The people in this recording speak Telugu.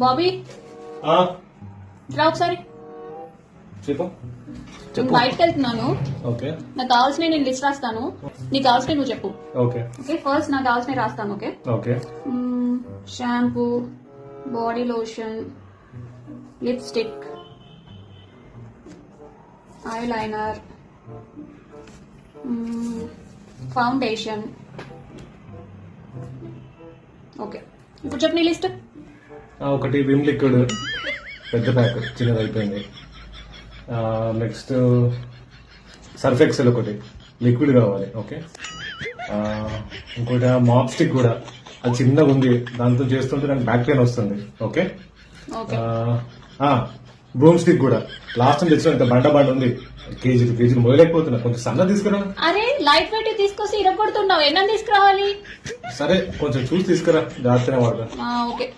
బాబీ ఆ, రా ఒకసారి. చెప్పు నేను బయటకు వెళ్తున్నాను. ఓకే నాకు కావాల్సిన నేను లిస్ట్ రాస్తాను, నీకు కావాల్సిన నువ్వు చెప్పు. ఓకే ఓకే, ఫస్ట్ నాకు కావాల్సిన రాస్తాను. Okay, okay shampoo, body lotion, lipstick, eye liner, foundation. Okay, ఇప్పుడు చెప్పు నీ లిస్ట్. ఒకటి విమ్ లిక్విడ్ పెద్ద ప్యాక్, చిన్నది అయిపోయింది. నెక్స్ట్ సర్ఫ్ ఎక్సెల్ ఒకటి లిక్విడ్ కావాలి. ఓకే ఇంకోటి మాప్ స్టిక్ కూడా, అది చిన్నగా ఉంది, దాంతో చేస్తుంటే నాకు బ్యాక్ పెయిన్ వస్తుంది. ఓకే ఓకే, బ్రూమ్ స్టిక్ కూడా లాస్ట్ టైం తెచ్చిన బండ ఉంది, కేజీలు మోయలేకపోతున్నా, కొంచెం సన్న తీసుకురా. అరే లైట్ వెయిట్ తీసుకొచ్చి ఇరగొడుతున్నావు, ఎన్న తీసుకురావాలి? సరే కొంచెం చూసి తీసుకురా, జాగ్రత్తనే వాడతా. ఓకే.